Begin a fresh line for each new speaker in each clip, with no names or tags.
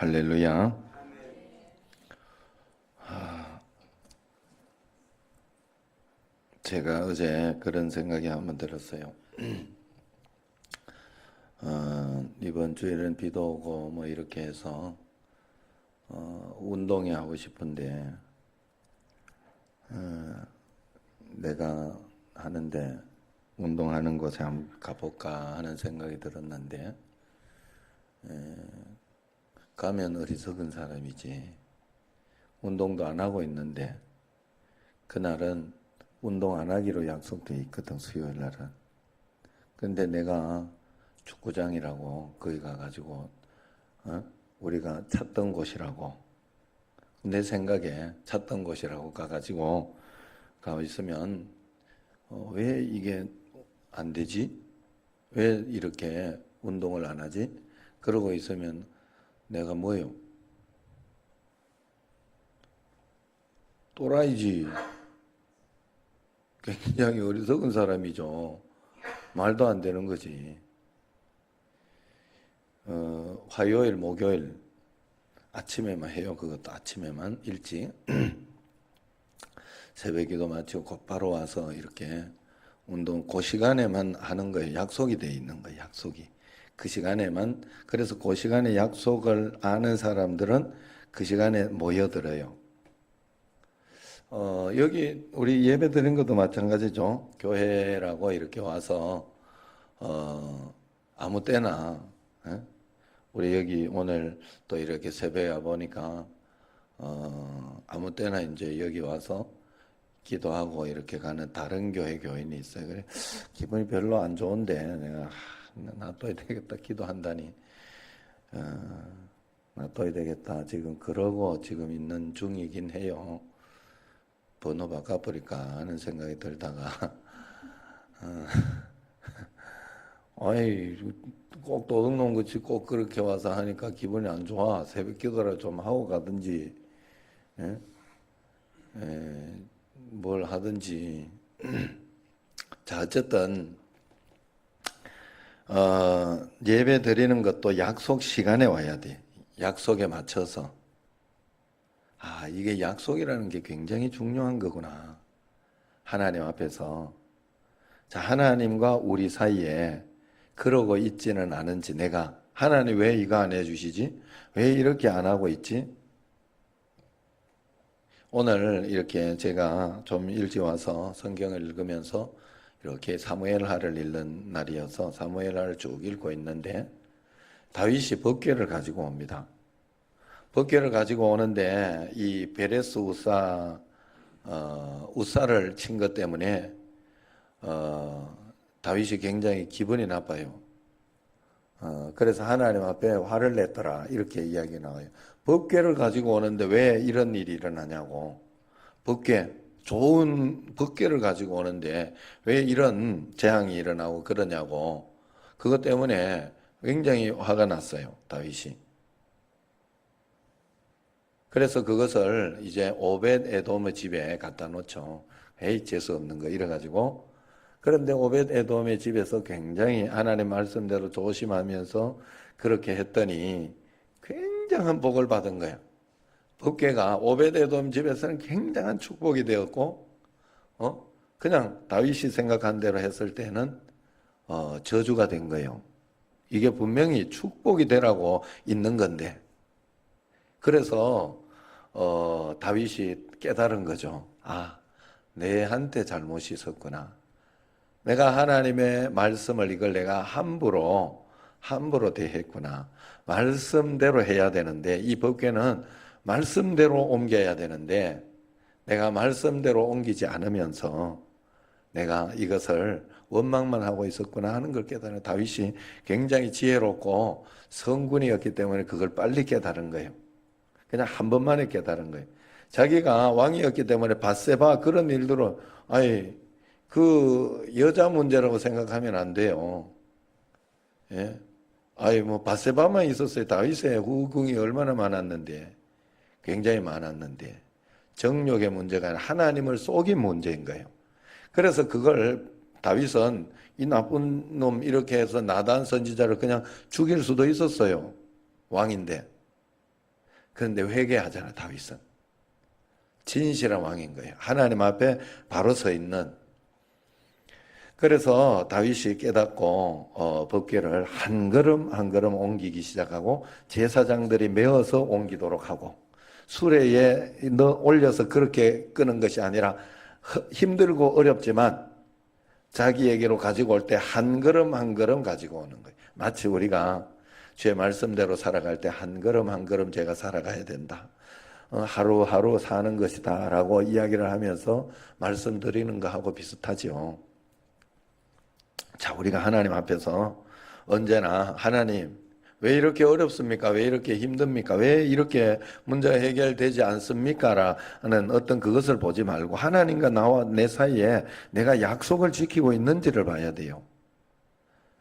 할렐루야. 제가 어제 그런 생각이 한번 들었어요. 이번 주에는 비도 오고 뭐 이렇게 해서 운동이 하고 싶은데 내가 하는데 운동하는 곳에 한번 가볼까 하는 생각이 들었는데 가면 어리석은 사람이지. 운동도 안 하고 있는데 그날은 운동 안 하기로 약속돼 있거든, 수요일 날은. 근데 내가 축구장이라고 거기 가가지고 우리가 찾던 곳이라고, 내 생각에 찾던 곳이라고 가가지고 가 있으면 왜 이게 안 되지? 왜 이렇게 운동을 안 하지? 그러고 있으면 내가 뭐요? 또라이지. 굉장히 어리석은 사람이죠. 말도 안 되는 거지. 화요일, 목요일 아침에만 해요. 그것도 아침에만 일찍 새벽기도 마치고 곧바로 와서 이렇게 운동 그 시간에만 하는 거예요. 약속이 돼 있는 거예요. 약속이. 그 시간에만. 그래서 그 시간에 약속을 아는 사람들은 그 시간에 모여들어요. 여기 우리 예배 드린 것도 마찬가지죠. 교회라고 이렇게 와서 아무 때나 우리 여기 오늘 또 이렇게 새벽에 와 보니까 아무 때나 이제 여기 와서 기도하고 이렇게 가는 다른 교회 교인이 있어요. 그래 기분이 별로 안 좋은데 내가 놔둬야 되겠다 기도한다니 놔둬야 되겠다 지금 그러고 지금 있는 중이긴 해요. 번호 바꿔버릴까 하는 생각이 들다가 아이 꼭 도둑놈 같이 꼭 그렇게 와서 하니까 기분이 안 좋아. 새벽 기도를 좀 하고 가든지 뭘 하든지. 자, 어쨌든 예배 드리는 것도 약속 시간에 와야 돼. 약속에 맞춰서. 이게 약속이라는 게 굉장히 중요한 거구나. 하나님 앞에서. 자, 하나님과 우리 사이에 그러고 있지는 않은지, 내가 하나님 왜 이거 안 해주시지? 왜 이렇게 안 하고 있지? 오늘 이렇게 제가 좀 일찍 와서 성경을 읽으면서 이렇게 사무엘하를 읽는 날이어서 사무엘하를 쭉 읽고 있는데 다윗이 법궤를 가지고 옵니다. 법궤를 가지고 오는데 이 베레스 우사를 친 것 때문에 다윗이 굉장히 기분이 나빠요. 그래서 하나님 앞에 화를 냈더라 이렇게 이야기 나와요. 법궤를 가지고 오는데 왜 이런 일이 일어나냐고. 법궤, 좋은 법궤를 가지고 오는데 왜 이런 재앙이 일어나고 그러냐고. 그것 때문에 굉장히 화가 났어요, 다윗이. 그래서 그것을 이제 오벳 에돔의 집에 갖다 놓죠. 에이, 재수 없는 거 이래가지고. 그런데 오벳 에돔의 집에서 굉장히 하나님 말씀대로 조심하면서 그렇게 했더니 굉장한 복을 받은 거야. 법궤가 오벳 에돔 집에서는 굉장한 축복이 되었고, 그냥 다윗이 생각한 대로 했을 때는 저주가 된 거예요. 이게 분명히 축복이 되라고 있는 건데. 그래서 다윗이 깨달은 거죠. 내한테 잘못이 있었구나. 내가 하나님의 말씀을 이걸 내가 함부로 대했구나. 말씀대로 해야 되는데 이 법궤는 말씀대로 옮겨야 되는데 내가 말씀대로 옮기지 않으면서 내가 이것을 원망만 하고 있었구나 하는 걸 깨달은 다윗이 굉장히 지혜롭고 성군이었기 때문에 그걸 빨리 깨달은 거예요. 그냥 한 번만에 깨달은 거예요. 자기가 왕이었기 때문에 밧세바 그런 일들은 그 여자 문제라고 생각하면 안 돼요. 예? 뭐 밧세바만 있었어요. 다윗의 후궁이 얼마나 많았는데, 굉장히 많았는데 정욕의 문제가 아니라 하나님을 속인 문제인 거예요. 그래서 그걸 다윗은 이 나쁜 놈 이렇게 해서 나단 선지자를 그냥 죽일 수도 있었어요. 왕인데. 그런데 회개하잖아, 다윗은. 진실한 왕인 거예요. 하나님 앞에 바로 서 있는. 그래서 다윗이 깨닫고 법궤를 한 걸음 한 걸음 옮기기 시작하고 제사장들이 메어서 옮기도록 하고, 수레에 올려서 그렇게 끄는 것이 아니라 힘들고 어렵지만 자기에게로 가지고 올 때 한 걸음 한 걸음 가지고 오는 거예요. 마치 우리가 주의 말씀대로 살아갈 때 한 걸음 한 걸음 제가 살아가야 된다. 하루하루 사는 것이다 라고 이야기를 하면서 말씀드리는 거하고 비슷하죠. 자, 우리가 하나님 앞에서 언제나 하나님 왜 이렇게 어렵습니까? 왜 이렇게 힘듭니까? 왜 이렇게 문제가 해결되지 않습니까? 라는 어떤 그것을 보지 말고 하나님과 나와 내 사이에 내가 약속을 지키고 있는지를 봐야 돼요.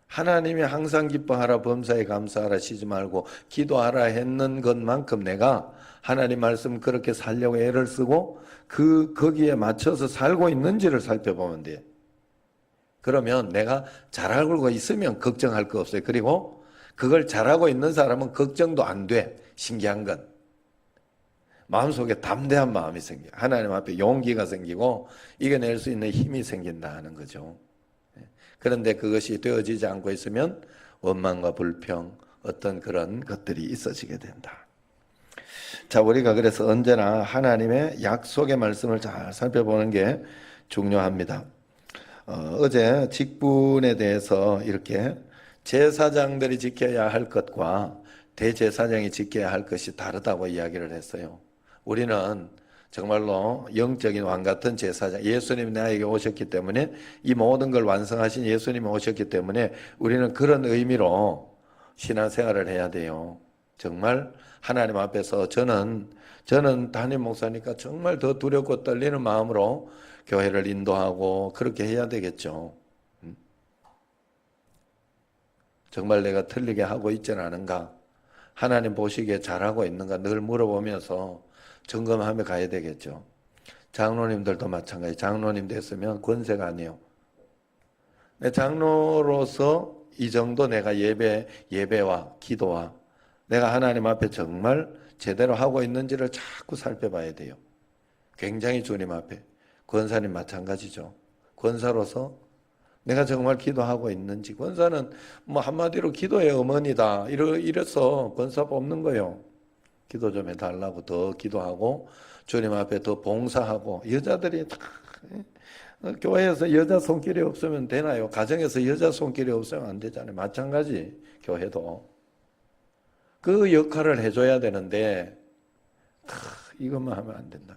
하나님이 항상 기뻐하라, 범사에 감사하라, 쉬지 말고 기도하라 했는 것만큼 내가 하나님 말씀 그렇게 살려고 애를 쓰고 거기에 맞춰서 살고 있는지를 살펴보면 돼요. 그러면 내가 잘 알고 있으면 걱정할 거 없어요. 그리고 그걸 잘하고 있는 사람은 걱정도 안 돼. 신기한 건. 마음속에 담대한 마음이 생겨요. 하나님 앞에 용기가 생기고 이겨낼 수 있는 힘이 생긴다 하는 거죠. 그런데 그것이 되어지지 않고 있으면 원망과 불평, 어떤 그런 것들이 있어지게 된다. 자, 우리가 그래서 언제나 하나님의 약속의 말씀을 잘 살펴보는 게 중요합니다. 어제 직분에 대해서 이렇게 제사장들이 지켜야 할 것과 대제사장이 지켜야 할 것이 다르다고 이야기를 했어요. 우리는 정말로 영적인 왕 같은 제사장, 예수님이 나에게 오셨기 때문에, 이 모든 걸 완성하신 예수님이 오셨기 때문에 우리는 그런 의미로 신앙생활을 해야 돼요. 정말 하나님 앞에서 저는 담임 목사니까 정말 더 두렵고 떨리는 마음으로 교회를 인도하고 그렇게 해야 되겠죠. 정말 내가 틀리게 하고 있지는 않은가? 하나님 보시기에 잘하고 있는가? 늘 물어보면서 점검하며 가야 되겠죠. 장로님들도 마찬가지. 장로님 됐으면 권세가 아니에요. 내 장로로서 이 정도 내가 예배와 기도와 내가 하나님 앞에 정말 제대로 하고 있는지를 자꾸 살펴봐야 돼요. 굉장히 주님 앞에. 권사님 마찬가지죠. 권사로서 내가 정말 기도하고 있는지. 권사는 뭐 한마디로 기도의 어머니다 이래서 권사 뽑는 거예요. 기도 좀 해달라고 더 기도하고 주님 앞에 더 봉사하고. 여자들이 다 교회에서 여자 손길이 없으면 되나요? 가정에서 여자 손길이 없으면 안 되잖아요. 마찬가지 교회도 그 역할을 해줘야 되는데 이것만 하면 안 된다.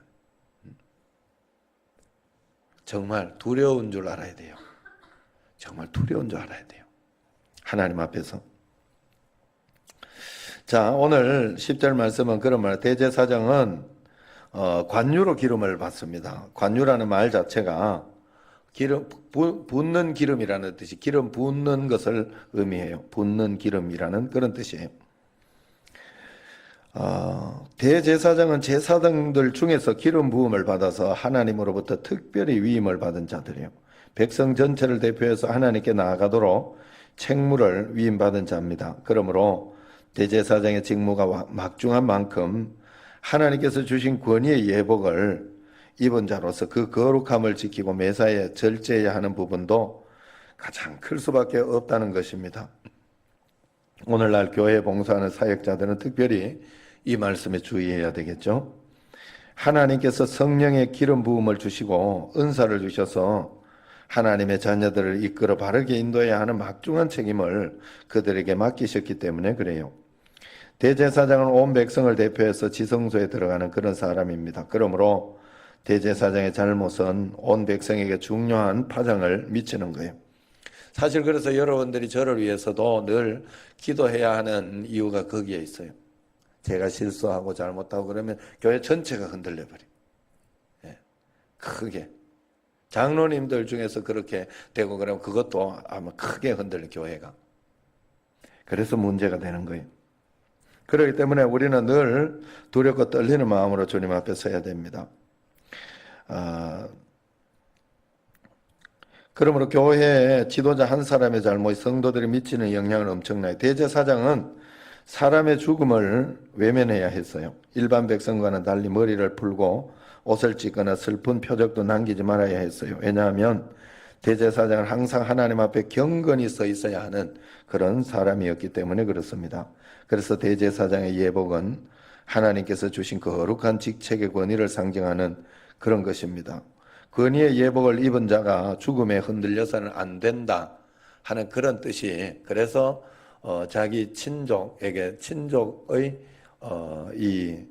정말 두려운 줄 알아야 돼요. 정말 두려운 줄 알아야 돼요. 하나님 앞에서. 자, 오늘 10절 말씀은 그런 말. 대제사장은 관유로 기름을 받습니다. 관유라는 말 자체가 기름 붓는 기름이라는 뜻이, 기름 붓는 것을 의미해요. 붓는 기름이라는 그런 뜻이에요. 대제사장은 제사장들 중에서 기름 부음을 받아서 하나님으로부터 특별히 위임을 받은 자들이에요. 백성 전체를 대표해서 하나님께 나아가도록 책무를 위임받은 자입니다. 그러므로 대제사장의 직무가 막중한 만큼 하나님께서 주신 권위의 예복을 입은 자로서 그 거룩함을 지키고 매사에 절제해야 하는 부분도 가장 클 수밖에 없다는 것입니다. 오늘날 교회에 봉사하는 사역자들은 특별히 이 말씀에 주의해야 되겠죠. 하나님께서 성령의 기름 부음을 주시고 은사를 주셔서 하나님의 자녀들을 이끌어 바르게 인도해야 하는 막중한 책임을 그들에게 맡기셨기 때문에 그래요. 대제사장은 온 백성을 대표해서 지성소에 들어가는 그런 사람입니다. 그러므로 대제사장의 잘못은 온 백성에게 중요한 파장을 미치는 거예요. 사실 그래서 여러분들이 저를 위해서도 늘 기도해야 하는 이유가 거기에 있어요. 제가 실수하고 잘못하고 그러면 교회 전체가 흔들려 버려요. 예, 크게. 장로님들 중에서 그렇게 되고 그러면 그것도 아마 크게 흔들려 교회가. 그래서 문제가 되는 거예요. 그렇기 때문에 우리는 늘 두렵고 떨리는 마음으로 주님 앞에 서야 됩니다. 그러므로 교회의 지도자 한 사람의 잘못이 성도들이 미치는 영향은 엄청나요. 대제사장은 사람의 죽음을 외면해야 했어요. 일반 백성과는 달리 머리를 풀고 옷을 찢거나 슬픈 표적도 남기지 말아야 했어요. 왜냐하면 대제사장은 항상 하나님 앞에 경건히 서 있어야 하는 그런 사람이었기 때문에 그렇습니다. 그래서 대제사장의 예복은 하나님께서 주신 거룩한 직책의 권위를 상징하는 그런 것입니다. 권위의 예복을 입은 자가 죽음에 흔들려서는 안 된다 하는 그런 뜻이, 그래서 자기 친족의 이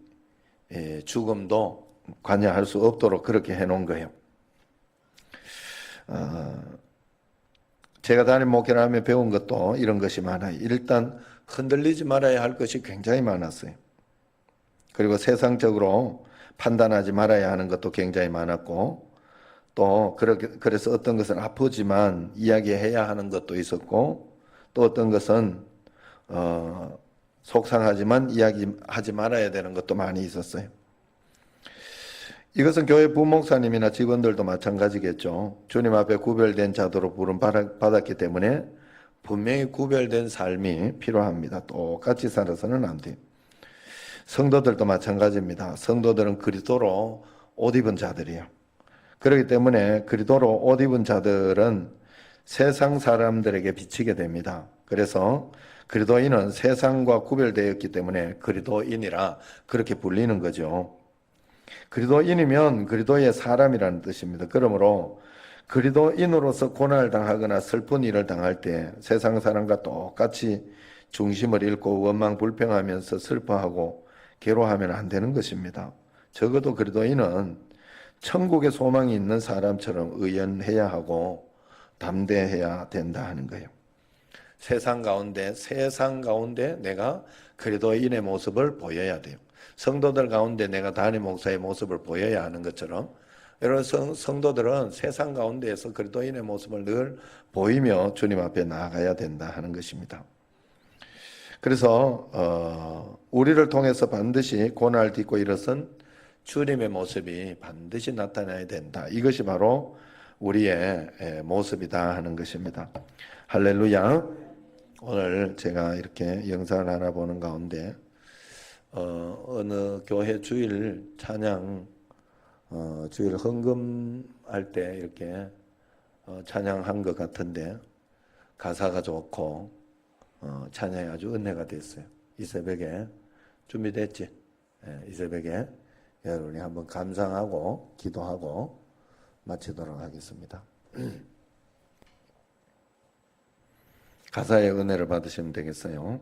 죽음도 관여할 수 없도록 그렇게 해놓은 거예요. 제가 담임 목회를 하며 배운 것도 이런 것이 많아요. 일단 흔들리지 말아야 할 것이 굉장히 많았어요. 그리고 세상적으로 판단하지 말아야 하는 것도 굉장히 많았고, 또 그래서 어떤 것은 아프지만 이야기해야 하는 것도 있었고, 또 어떤 것은 속상하지만 이야기하지 말아야 되는 것도 많이 있었어요. 이것은 교회 부목사님이나 직원들도 마찬가지겠죠. 주님 앞에 구별된 자도로 부름 받았기 때문에 분명히 구별된 삶이 필요합니다. 똑같이 살아서는 안 돼요. 성도들도 마찬가지입니다. 성도들은 그리스도로 옷 입은 자들이에요. 그렇기 때문에 그리스도로 옷 입은 자들은 세상 사람들에게 비치게 됩니다. 그래서 그리스도인은 세상과 구별되었기 때문에 그리스도인이라 그렇게 불리는 거죠. 그리스도인이면 그리스도의 사람이라는 뜻입니다. 그러므로 그리스도인으로서 고난을 당하거나 슬픈 일을 당할 때 세상 사람과 똑같이 중심을 잃고 원망 불평하면서 슬퍼하고 괴로워하면 안 되는 것입니다. 적어도 그리스도인은 천국의 소망이 있는 사람처럼 의연해야 하고 담대해야 된다 하는 거예요. 세상 가운데 내가 그리스도인의 모습을 보여야 돼요. 성도들 가운데 내가 담임 목사의 모습을 보여야 하는 것처럼, 여러분 성도들은 세상 가운데에서 그리스도인의 모습을 늘 보이며 주님 앞에 나아가야 된다 하는 것입니다. 그래서 우리를 통해서 반드시 고난을 딛고 일어선 주님의 모습이 반드시 나타나야 된다. 이것이 바로 우리의 모습이다 하는 것입니다. 할렐루야. 오늘 제가 이렇게 영상을 하나 보는 가운데 어느 교회 주일 찬양, 주일 헌금할 때 이렇게 찬양한 것 같은데 가사가 좋고 찬양이 아주 은혜가 됐어요. 이 새벽에 준비됐지? 이 새벽에 여러분이 한번 감상하고 기도하고 마치도록 하겠습니다. 가사의 은혜를 받으시면 되겠어요.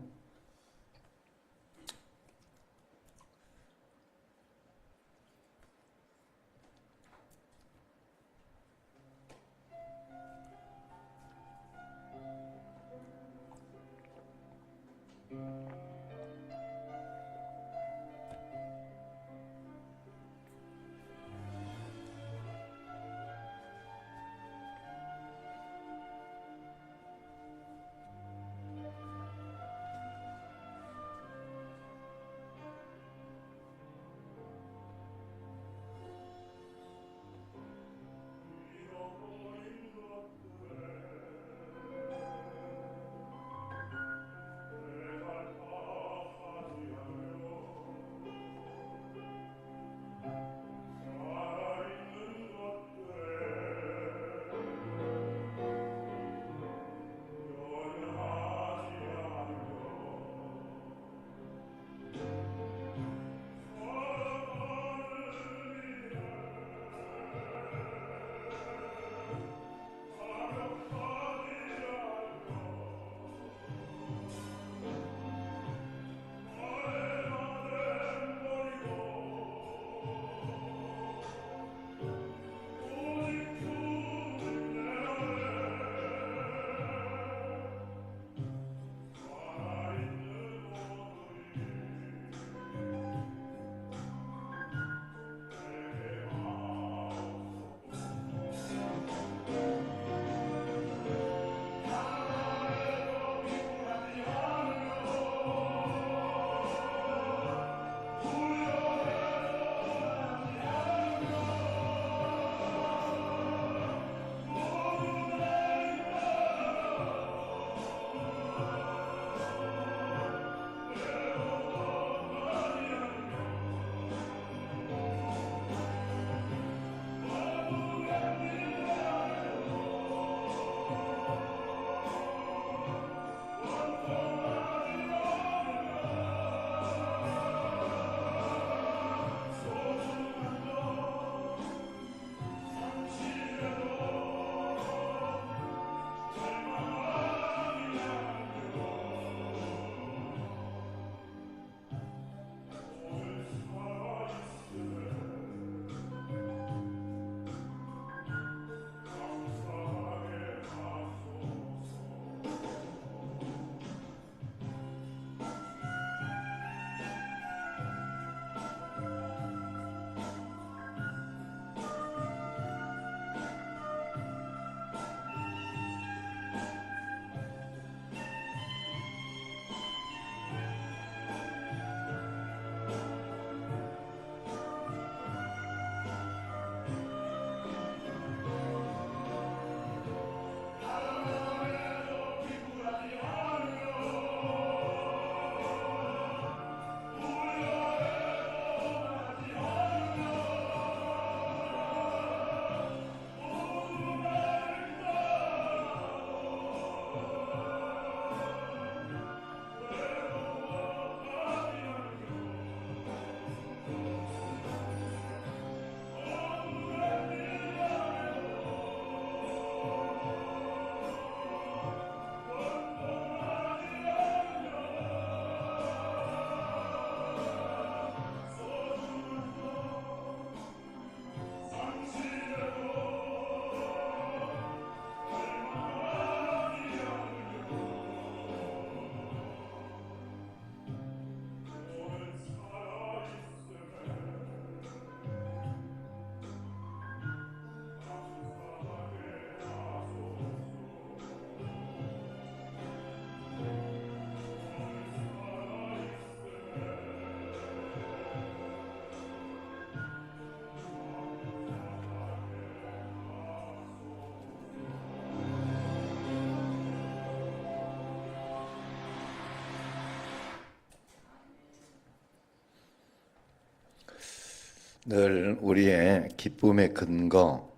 늘 우리의 기쁨의 근거,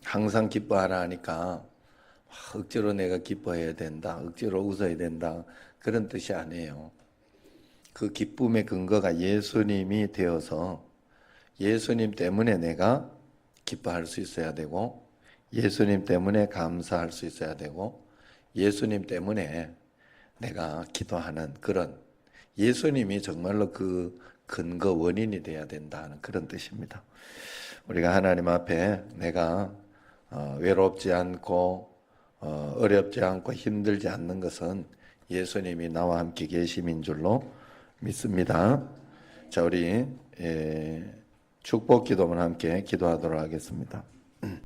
항상 기뻐하라 하니까 억지로 내가 기뻐해야 된다, 억지로 웃어야 된다, 그런 뜻이 아니에요. 그 기쁨의 근거가 예수님이 되어서 예수님 때문에 내가 기뻐할 수 있어야 되고, 예수님 때문에 감사할 수 있어야 되고, 예수님 때문에 내가 기도하는 그런, 예수님이 정말로 그 근거 원인이 돼야 된다는 그런 뜻입니다. 우리가 하나님 앞에 내가 외롭지 않고 어렵지 않고 힘들지 않는 것은 예수님이 나와 함께 계심인 줄로 믿습니다. 자, 우리 축복 기도문 함께 기도하도록 하겠습니다.